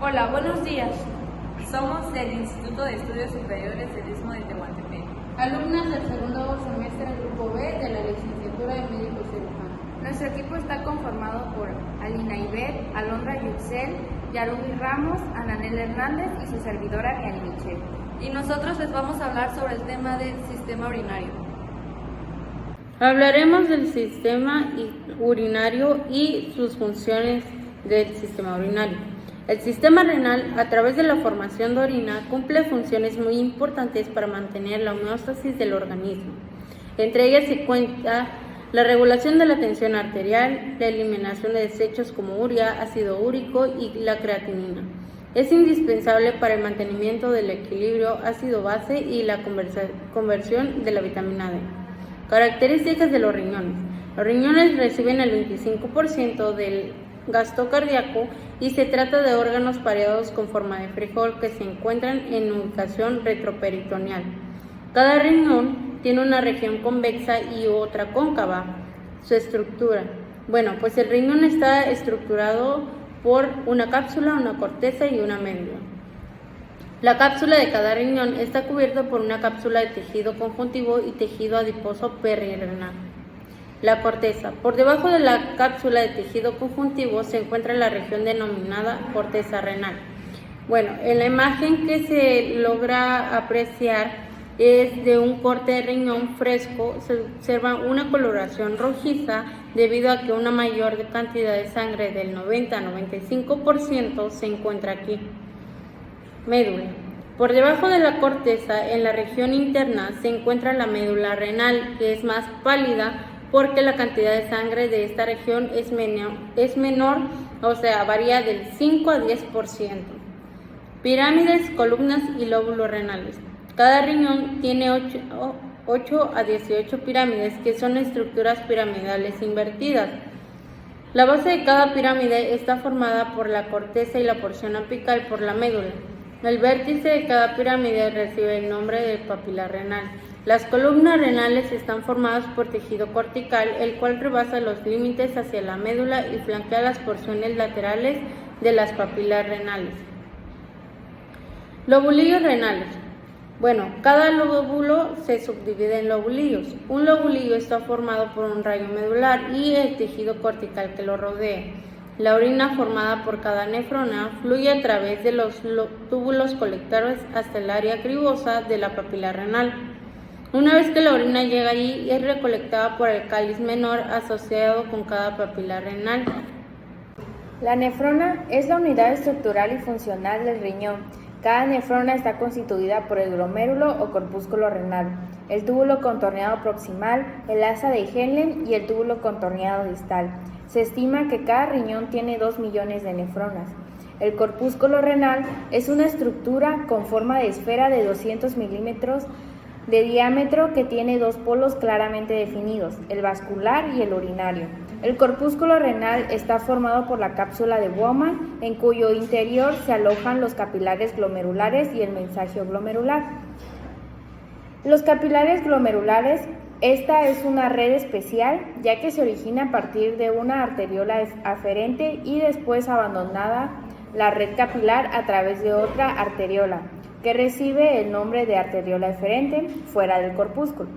Hola, buenos días. Somos del Instituto de Estudios Superiores del Istmo de Tehuantepec. Alumnas del segundo semestre del Grupo B de la licenciatura de Médico Cirujano. Nuestro equipo está conformado por Alina Ibet, Alondra Yuxel, Yarubi Ramos, Ananel Hernández y su servidora Gianni Michel. Y nosotros les vamos a hablar sobre el tema del sistema urinario. Hablaremos del sistema urinario y sus funciones del sistema urinario. El sistema renal, a través de la formación de orina, cumple funciones muy importantes para mantener la homeostasis del organismo. Entre ellas se cuenta la regulación de la tensión arterial, la eliminación de desechos como urea, ácido úrico y la creatinina. Es indispensable para el mantenimiento del equilibrio ácido-base y la conversión de la vitamina D. Características de los riñones. Los riñones reciben el 25% del gasto cardíaco y se trata de órganos pareados con forma de frijol que se encuentran en ubicación retroperitoneal. Cada riñón tiene una región convexa y otra cóncava. Su estructura. Pues el riñón está estructurado por una cápsula, una corteza y una médula. La cápsula de cada riñón está cubierta por una cápsula de tejido conjuntivo y tejido adiposo perirenal. La corteza. Por debajo de la cápsula de tejido conjuntivo se encuentra la región denominada corteza renal. En la imagen que se logra apreciar es de un corte de riñón fresco. Se observa una coloración rojiza debido a que una mayor cantidad de sangre del 90 a 95% se encuentra aquí. Médula. Por debajo de la corteza, en la región interna, se encuentra la médula renal, que es más pálida porque la cantidad de sangre de esta región es menor, varía del 5 a 10%. Pirámides, columnas y lóbulos renales. Cada riñón tiene 8 a 18 pirámides, que son estructuras piramidales invertidas. La base de cada pirámide está formada por la corteza y la porción apical por la médula. El vértice de cada pirámide recibe el nombre de papila renal. Las columnas renales están formadas por tejido cortical, el cual rebasa los límites hacia la médula y flanquea las porciones laterales de las papilas renales. Lobulillos renales. Cada lóbulo se subdivide en lobulillos. Un lobulillo está formado por un rayo medular y el tejido cortical que lo rodea. La orina formada por cada nefrona fluye a través de los túbulos colectores hasta el área cribosa de la papila renal. Una vez que la orina llega allí, es recolectada por el cáliz menor asociado con cada papila renal. La nefrona es la unidad estructural y funcional del riñón. Cada nefrona está constituida por el glomérulo o corpúsculo renal, el túbulo contorneado proximal, el asa de Henle y el túbulo contorneado distal. Se estima que cada riñón tiene 2 millones de nefronas. El corpúsculo renal es una estructura con forma de esfera de 200 milímetros de diámetro que tiene dos polos claramente definidos, el vascular y el urinario. El corpúsculo renal está formado por la cápsula de Bowman, en cuyo interior se alojan los capilares glomerulares y el mensaje glomerular. Los capilares glomerulares, esta es una red especial, ya que se origina a partir de una arteriola aferente y después abandonada la red capilar a través de otra arteriola, que recibe el nombre de arteriola eferente fuera del corpúsculo.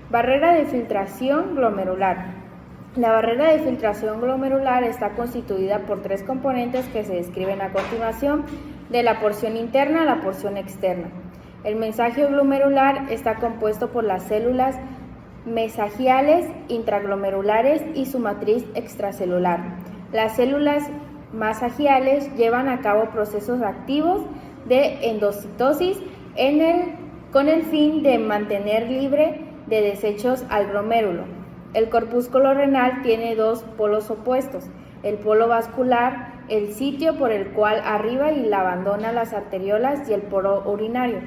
Barrera de filtración glomerular. La barrera de filtración glomerular está constituida por 3 componentes que se describen a continuación, de la porción interna a la porción externa. El mensaje glomerular está compuesto por las células mesangiales, intraglomerulares y su matriz extracelular. Las células mesangiales llevan a cabo procesos activos de endocitosis con el fin de mantener libre de desechos al glomérulo. El corpúsculo renal tiene 2 polos opuestos, el polo vascular, el sitio por el cual arriba y la abandona las arteriolas, y el polo urinario,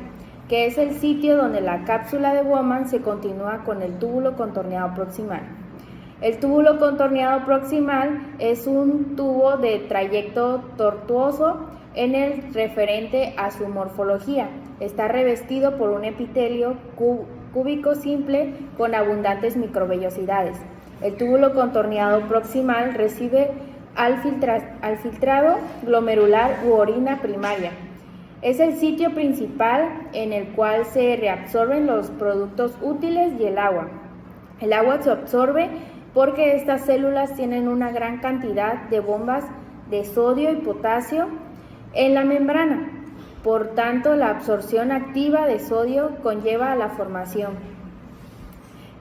que es el sitio donde la cápsula de Bowman se continúa con el túbulo contorneado proximal. El túbulo contorneado proximal es un tubo de trayecto tortuoso en el referente a su morfología. Está revestido por un epitelio cúbico simple con abundantes microvellosidades. El túbulo contorneado proximal recibe al filtrado glomerular u orina primaria. Es el sitio principal en el cual se reabsorben los productos útiles y el agua. El agua se absorbe porque estas células tienen una gran cantidad de bombas de sodio y potasio en la membrana. Por tanto, la absorción activa de sodio conlleva a la formación.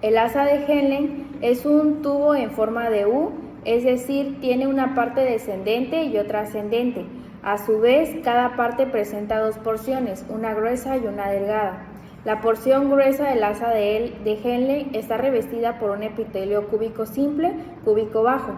El asa de Henle es un tubo en forma de U, es decir, tiene una parte descendente y otra ascendente. A su vez, cada parte presenta dos porciones, una gruesa y una delgada. La porción gruesa del asa de Henle está revestida por un epitelio cúbico simple, cúbico bajo,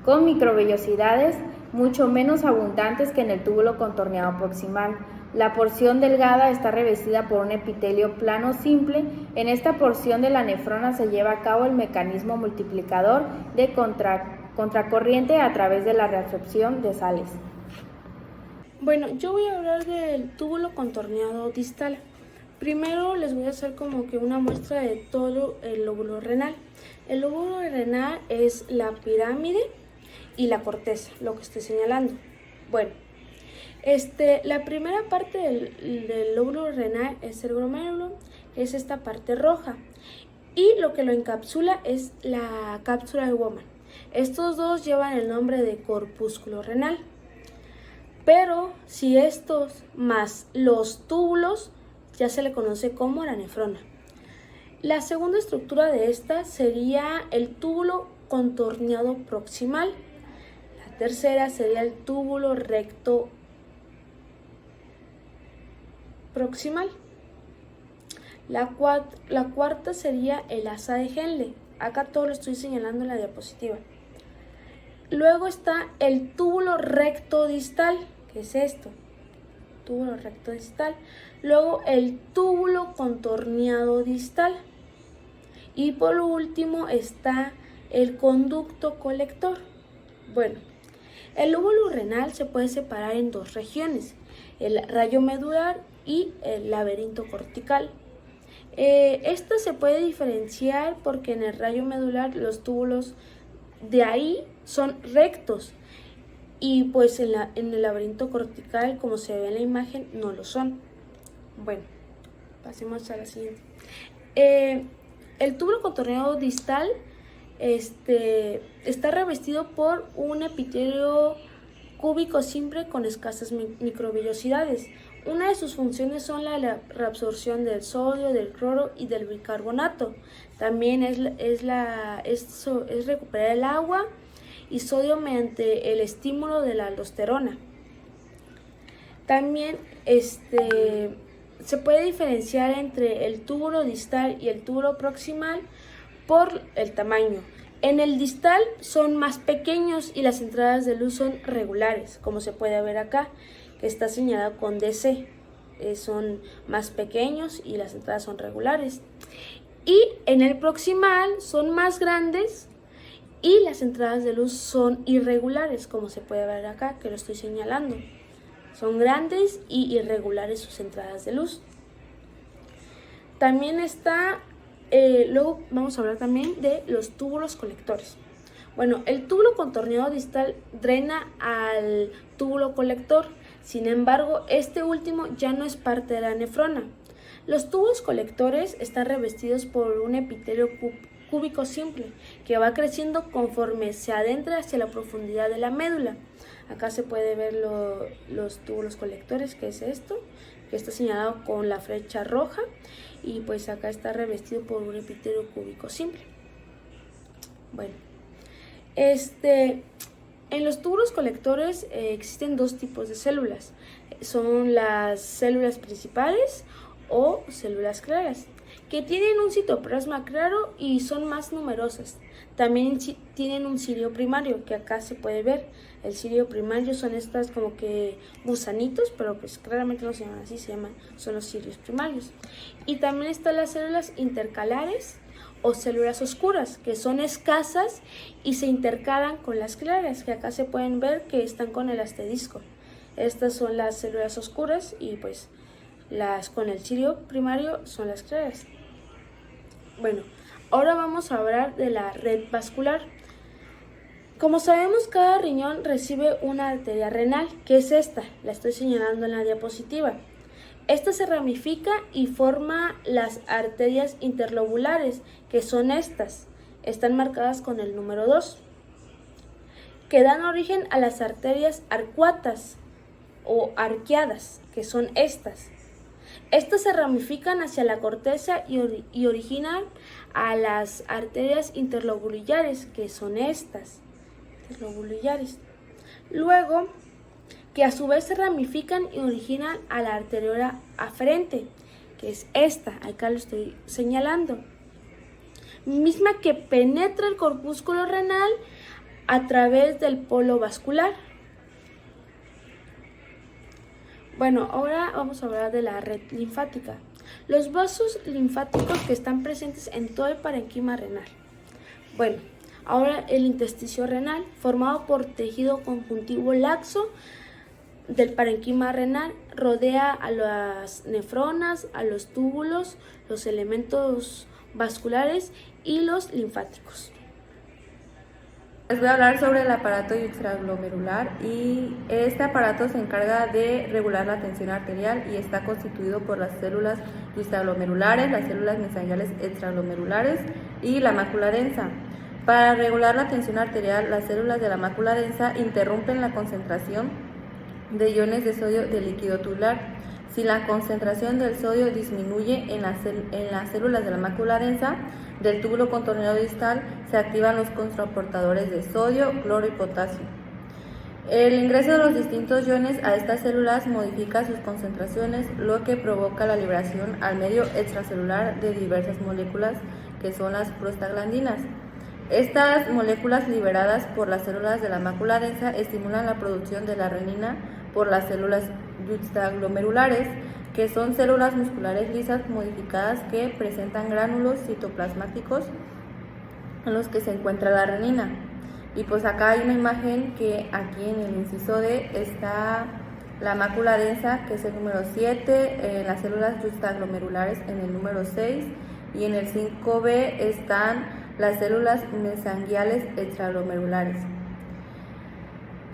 con microvellosidades mucho menos abundantes que en el túbulo contorneado proximal. La porción delgada está revestida por un epitelio plano simple. En esta porción de la nefrona se lleva a cabo el mecanismo multiplicador de contracorriente a través de la reabsorción de sales. Bueno, yo voy a hablar del túbulo contorneado distal. Primero les voy a hacer como que una muestra de todo el lóbulo renal. El lóbulo renal es la pirámide y la corteza, lo que estoy señalando. Bueno, la primera parte del lóbulo renal es el glomérulo, que es esta parte roja, y lo que lo encapsula es la cápsula de Bowman. Estos dos llevan el nombre de corpúsculo renal. Pero si estos más los túbulos ya se le conoce como la nefrona. La segunda estructura de esta sería el túbulo contorneado proximal. La tercera sería el túbulo recto proximal. La cuarta sería el asa de Henle. Acá todo lo estoy señalando en la diapositiva. Luego está el túbulo recto distal, que es esto, túbulo recto distal. Luego el túbulo contorneado distal. Y por último está el conducto colector. Bueno, el lóbulo renal se puede separar en dos regiones, el rayo medular y el laberinto cortical. Esta se puede diferenciar porque en el rayo medular los túbulos de ahí son rectos y pues en el laberinto cortical, como se ve en la imagen, no lo son. Bueno, pasemos a la siguiente. El túbulo contorneado distal está revestido por un epitelio cúbico simple con escasas microvellosidades. Una de sus funciones son la reabsorción del sodio, del cloro y del bicarbonato. También es recuperar el agua y sodio mediante el estímulo de la aldosterona. También se puede diferenciar entre el túbulo distal y el túbulo proximal por el tamaño. En el distal son más pequeños y las entradas de luz son regulares, como se puede ver acá, que está señalado con DC. Son más pequeños y las entradas son regulares. Y en el proximal son más grandes y las entradas de luz son irregulares, como se puede ver acá, que lo estoy señalando. Son grandes y irregulares sus entradas de luz. También está, luego vamos a hablar también de los túbulos colectores. Bueno, el túbulo contorneado distal drena al túbulo colector. Sin embargo, este último ya no es parte de la nefrona. Los túbulos colectores están revestidos por un epitelio cúbico simple que va creciendo conforme se adentra hacia la profundidad de la médula. Acá se puede ver los túbulos colectores, que es esto, que está señalado con la flecha roja, y pues acá está revestido por un epitelio cúbico simple. Bueno, en los túbulos colectores existen dos tipos de células. Son las células principales o células claras, que tienen un citoplasma claro y son más numerosas. También tienen un cirio primario, que acá se puede ver. El cirio primario son estas como que gusanitos, pero pues claramente no se llaman así, son los cirios primarios. Y también están las células intercalares o células oscuras, que son escasas y se intercalan con las claras, que acá se pueden ver que están con el asterisco. Estas son las células oscuras y pues las con el cirio primario son las claras. Bueno, ahora vamos a hablar de la red vascular. Como sabemos, cada riñón recibe una arteria renal, que es esta, la estoy señalando en la diapositiva. Esta se ramifica y forma las arterias interlobulares, que son estas. Están marcadas con el número 2, que dan origen a las arterias arcuatas o arqueadas, que son estas. Estas se ramifican hacia la corteza y originan a las arterias interlobulares, que son estas. Luego, que a su vez se ramifican y originan a la arteriola aferente, que es esta, acá lo estoy señalando, misma que penetra el corpúsculo renal a través del polo vascular. Bueno, ahora vamos a hablar de la red linfática. Los vasos linfáticos que están presentes en todo el parenquima renal. Bueno, ahora el intersticio renal, formado por tejido conjuntivo laxo del parenquima renal, rodea a las nefronas, a los túbulos, los elementos vasculares y los linfáticos. Les voy a hablar sobre el aparato extraglomerular, y este aparato se encarga de regular la tensión arterial y está constituido por las células extraglomerulares, las células mesangiales extraglomerulares y la mácula densa. Para regular la tensión arterial, las células de la mácula densa interrumpen la concentración de iones de sodio del líquido tubular. Si la concentración del sodio disminuye en las células de la mácula densa del túbulo contorneado distal, se activan los transportadores de sodio, cloro y potasio. El ingreso de los distintos iones a estas células modifica sus concentraciones, lo que provoca la liberación al medio extracelular de diversas moléculas que son las prostaglandinas. Estas moléculas liberadas por las células de la mácula densa estimulan la producción de la renina por las células extraglomerulares, que son células musculares lisas modificadas que presentan gránulos citoplasmáticos en los que se encuentra la renina. Y pues acá hay una imagen que aquí en el inciso D está la mácula densa, que es el número 7, las células extraglomerulares en el número 6, y en el 5B están las células mesangiales extraglomerulares.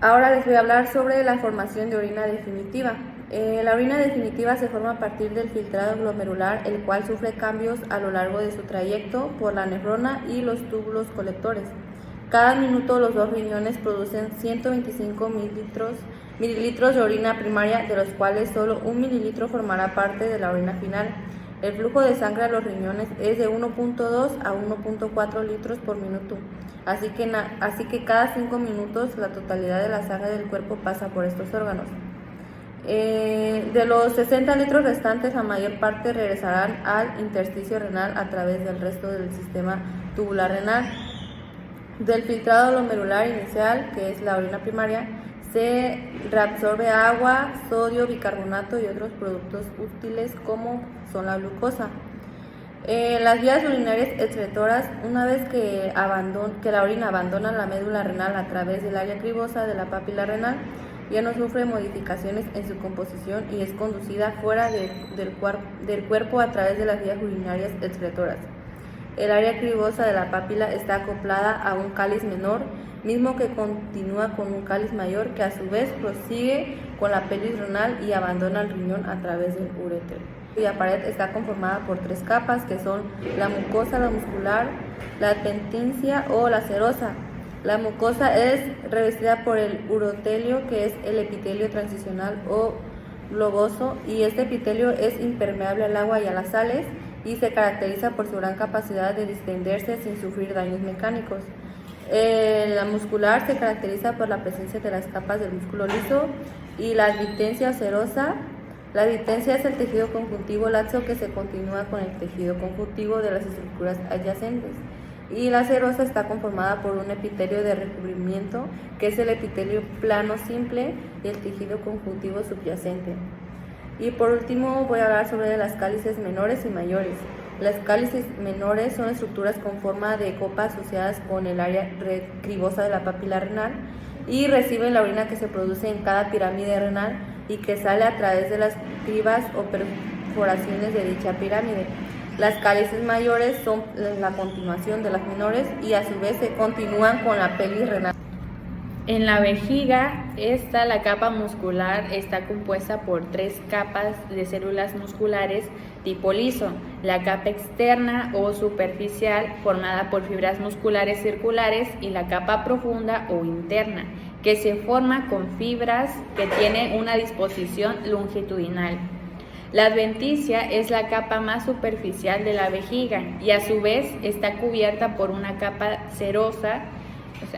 Ahora les voy a hablar sobre la formación de orina definitiva. La orina definitiva se forma a partir del filtrado glomerular, el cual sufre cambios a lo largo de su trayecto por la nefrona y los túbulos colectores. Cada minuto los dos riñones producen 125 mililitros de orina primaria, de los cuales solo 1 mililitro formará parte de la orina final. El flujo de sangre a los riñones es de 1.2 a 1.4 litros por minuto, así que cada 5 minutos la totalidad de la sangre del cuerpo pasa por estos órganos. De los 60 litros restantes, la mayor parte regresarán al intersticio renal a través del resto del sistema tubular renal. Del filtrado glomerular inicial, que es la orina primaria, se reabsorbe agua, sodio, bicarbonato y otros productos útiles como son la glucosa. Las vías urinarias excretoras, una vez que la orina abandona la médula renal a través del área cribosa de la papila renal, ya no sufre modificaciones en su composición y es conducida fuera del cuerpo a través de las vías urinarias excretoras. El área cribosa de la papila está acoplada a un cáliz menor, mismo que continúa con un cáliz mayor, que a su vez prosigue con la pelvis renal y abandona el riñón a través del uréter. La pared está conformada por 3 capas, que son la mucosa, la muscular, la adventicia o la serosa. La mucosa es revestida por el urotelio, que es el epitelio transicional o globoso, y este epitelio es impermeable al agua y a las sales y se caracteriza por su gran capacidad de distenderse sin sufrir daños mecánicos. La muscular se caracteriza por la presencia de las capas del músculo liso, y la advitencia o serosa. La advitencia es el tejido conjuntivo laxo que se continúa con el tejido conjuntivo de las estructuras adyacentes. Y la serosa está conformada por un epitelio de recubrimiento, que es el epitelio plano simple, y el tejido conjuntivo subyacente. Y por último voy a hablar sobre las cálices menores y mayores. Las cálices menores son estructuras con forma de copa asociadas con el área cribosa de la papila renal y reciben la orina que se produce en cada pirámide renal y que sale a través de las cribas o perforaciones de dicha pirámide. Las cálices mayores son la continuación de las menores y a su vez se continúan con la pelvis renal. En la vejiga, la capa muscular está compuesta por 3 capas de células musculares tipo liso. La capa externa o superficial, formada por fibras musculares circulares, y la capa profunda o interna, que se forma con fibras que tienen una disposición longitudinal. La adventicia es la capa más superficial de la vejiga y a su vez está cubierta por una capa serosa,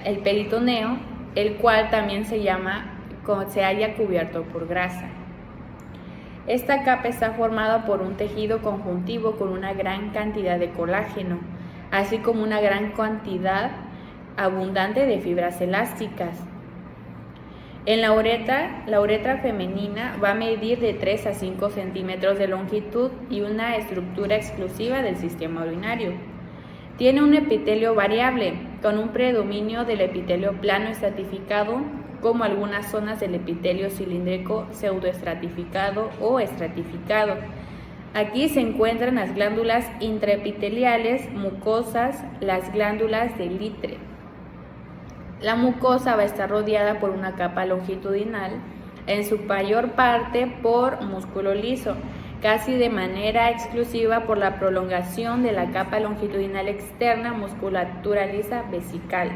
el peritoneo, el cual también se halla cubierto por grasa. Esta capa está formada por un tejido conjuntivo con una gran cantidad de colágeno, así como una gran cantidad abundante de fibras elásticas. En la uretra femenina va a medir de 3 a 5 centímetros de longitud y una estructura exclusiva del sistema urinario. Tiene un epitelio variable, con un predominio del epitelio plano estratificado, como algunas zonas del epitelio cilíndrico pseudoestratificado o estratificado. Aquí se encuentran las glándulas intraepiteliales mucosas, las glándulas de Litre. La mucosa va a estar rodeada por una capa longitudinal, en su mayor parte por músculo liso, casi de manera exclusiva por la prolongación de la capa longitudinal externa, musculatura lisa vesical.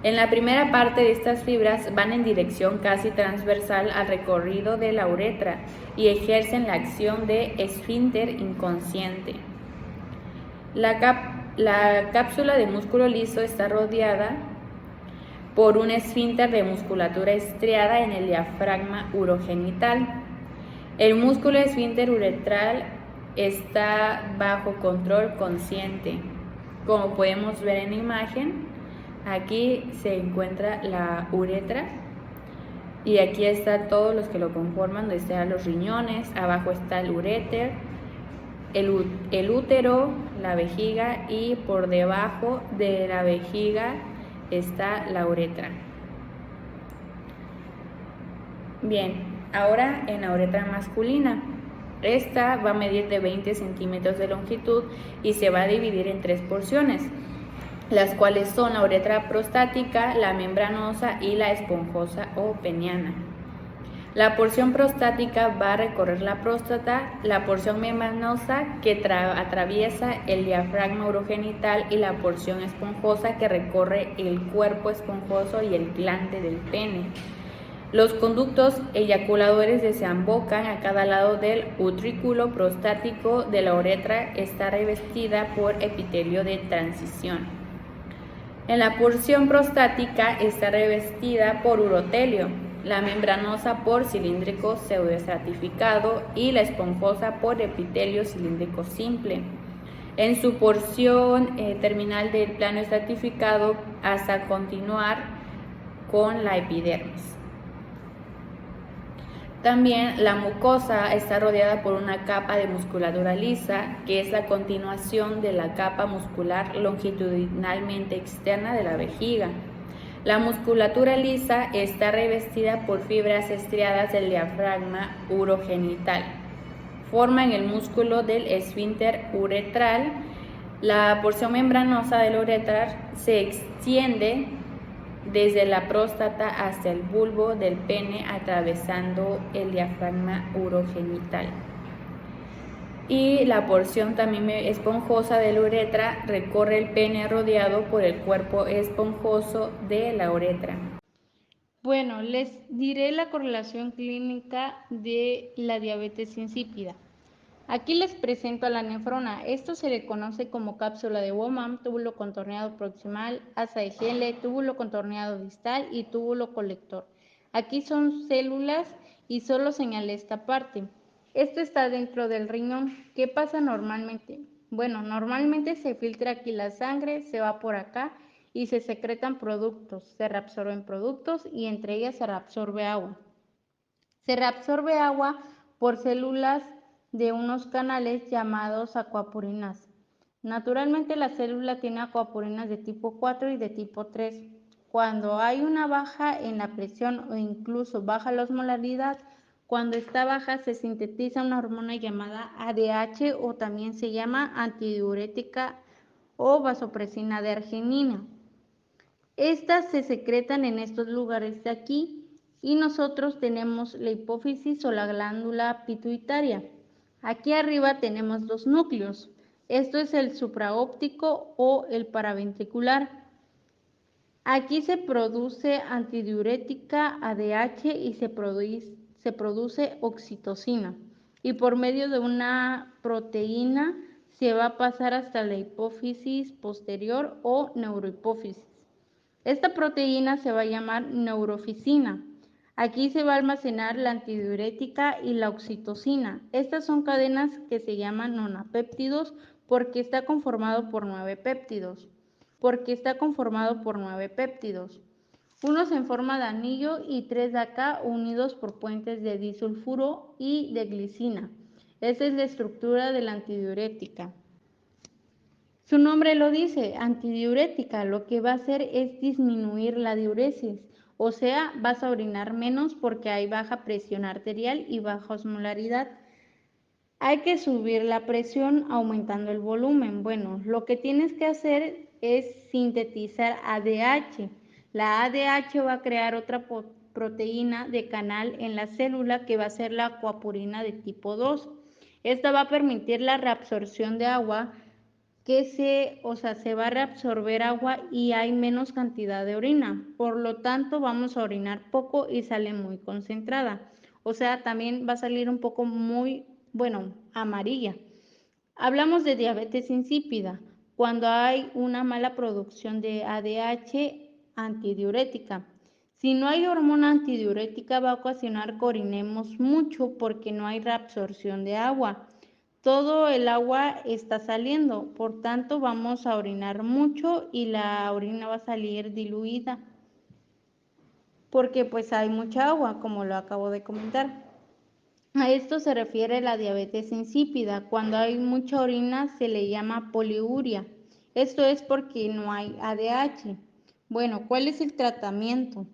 En la primera parte de estas fibras van en dirección casi transversal al recorrido de la uretra y ejercen la acción de esfínter inconsciente. La cápsula de músculo liso está rodeada por un esfínter de musculatura estriada en el diafragma urogenital. El músculo esfínter uretral está bajo control consciente. Como podemos ver en la imagen, aquí se encuentra la uretra y aquí están todos los que lo conforman, donde están los riñones, abajo está el uréter, el útero, la vejiga, y por debajo de la vejiga está la uretra. Bien, ahora en la uretra masculina. Esta va a medir de 20 centímetros de longitud y se va a dividir en 3 porciones, las cuales son la uretra prostática, la membranosa y la esponjosa o peniana. La porción prostática va a recorrer la próstata, la porción membranosa que atraviesa el diafragma urogenital y la porción esponjosa que recorre el cuerpo esponjoso y el glande del pene. Los conductos eyaculadores desembocan a cada lado del utrículo prostático de la uretra. Está revestida por epitelio de transición. En la porción prostática está revestida por urotelio, la membranosa por cilíndrico pseudoestratificado y la esponjosa por epitelio cilíndrico simple. En su porción terminal del plano estratificado hasta continuar con la epidermis. También la mucosa está rodeada por una capa de musculatura lisa, que es la continuación de la capa muscular longitudinalmente externa de la vejiga. La musculatura lisa está revestida por fibras estriadas del diafragma urogenital. Forman el músculo del esfínter uretral. La porción membranosa del uretra se extiende desde la próstata hasta el bulbo del pene, atravesando el diafragma urogenital. Y la porción también esponjosa de la uretra recorre el pene rodeado por el cuerpo esponjoso de la uretra. Bueno, les diré la correlación clínica de la diabetes insípida. Aquí les presento a la nefrona. Esto se le conoce como cápsula de Bowman, túbulo contorneado proximal, asa de Henle, túbulo contorneado distal y túbulo colector. Aquí son células y solo señalé esta parte. Esto está dentro del riñón. ¿Qué pasa normalmente? Bueno, normalmente se filtra aquí la sangre, se va por acá y se secretan productos, se reabsorben productos y entre ellas se reabsorbe agua. Se reabsorbe agua por células de unos canales llamados acuapurinas. Naturalmente la célula tiene acuapurinas de tipo 4 y de tipo 3. Cuando hay una baja en la presión o incluso baja la osmolaridad, cuando está baja se sintetiza una hormona llamada ADH o también se llama antidiurética o vasopresina de arginina. Estas se secretan en estos lugares de aquí y nosotros tenemos la hipófisis o la glándula pituitaria. Aquí arriba tenemos los núcleos. Esto es el supraóptico o el paraventricular. Aquí se produce antidiurética ADH y se produce oxitocina. Y por medio de una proteína se va a pasar hasta la hipófisis posterior o neurohipófisis. Esta proteína se va a llamar neurofisina. Aquí se va a almacenar la antidiurética y la oxitocina. Estas son cadenas que se llaman nonapéptidos porque está conformado por 9 péptidos. Unos en forma de anillo y 3 de acá unidos por puentes de disulfuro y de glicina. Esa es la estructura de la antidiurética. Su nombre lo dice, antidiurética, lo que va a hacer es disminuir la diuresis, o sea, vas a orinar menos porque hay baja presión arterial y baja osmolaridad. Hay que subir la presión aumentando el volumen. Bueno, lo que tienes que hacer es sintetizar ADH. La ADH va a crear otra proteína de canal en la célula que va a ser la aquaporina de tipo 2. Esta va a permitir la reabsorción de agua se va a reabsorber agua y hay menos cantidad de orina. Por lo tanto, vamos a orinar poco y sale muy concentrada. O sea, también va a salir un poco amarilla. Hablamos de diabetes insípida, cuando hay una mala producción de ADH antidiurética. Si no hay hormona antidiurética, va a ocasionar que orinemos mucho porque no hay reabsorción de agua. Todo el agua está saliendo, por tanto vamos a orinar mucho y la orina va a salir diluida porque pues hay mucha agua, como lo acabo de comentar. A esto se refiere la diabetes insípida. Cuando hay mucha orina se le llama poliuria. Esto es porque no hay ADH. Bueno, ¿cuál es el tratamiento?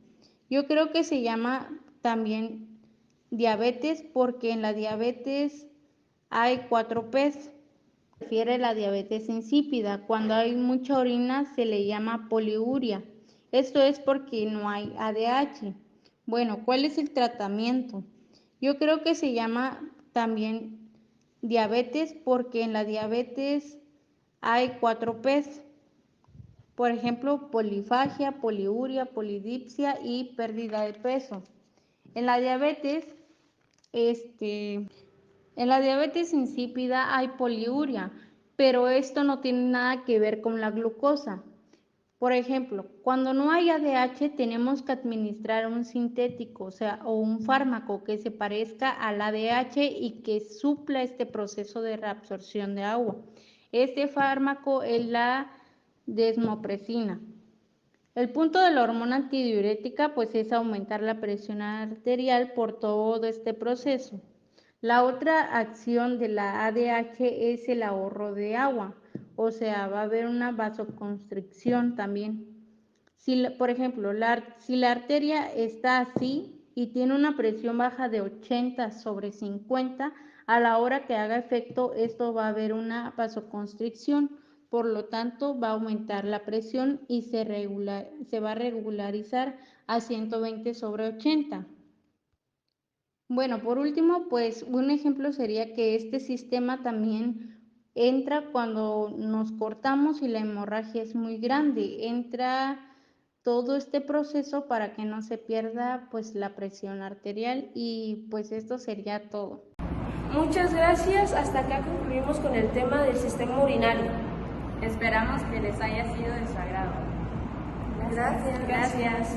Yo creo que se llama también diabetes porque en la diabetes hay 4 P's. Se refiere a la diabetes insípida. Cuando hay mucha orina se le llama poliuria. Esto es porque no hay ADH. Bueno, ¿cuál es el tratamiento? Yo creo que se llama también diabetes porque en la diabetes hay 4 P's. Por ejemplo, polifagia, poliuria, polidipsia y pérdida de peso. En la diabetes insípida hay poliuria, pero esto no tiene nada que ver con la glucosa. Por ejemplo, cuando no hay ADH tenemos que administrar un sintético, o un fármaco que se parezca al ADH y que supla este proceso de reabsorción de agua. Este fármaco es la desmopresina. El punto de la hormona antidiurética pues es aumentar la presión arterial por todo este proceso. La otra acción de la ADH es el ahorro de agua, va a haber una vasoconstricción también. Por ejemplo, si la arteria está así y tiene una presión baja de 80/50, a la hora que haga efecto esto va a haber una vasoconstricción, por lo tanto va a aumentar la presión y se va a regularizar a 120/80. Bueno, por último, pues un ejemplo sería que este sistema también entra cuando nos cortamos y la hemorragia es muy grande. Entra todo este proceso para que no se pierda pues la presión arterial y pues esto sería todo. Muchas gracias. Hasta acá concluimos con el tema del sistema urinario. Esperamos que les haya sido de su agrado. Gracias.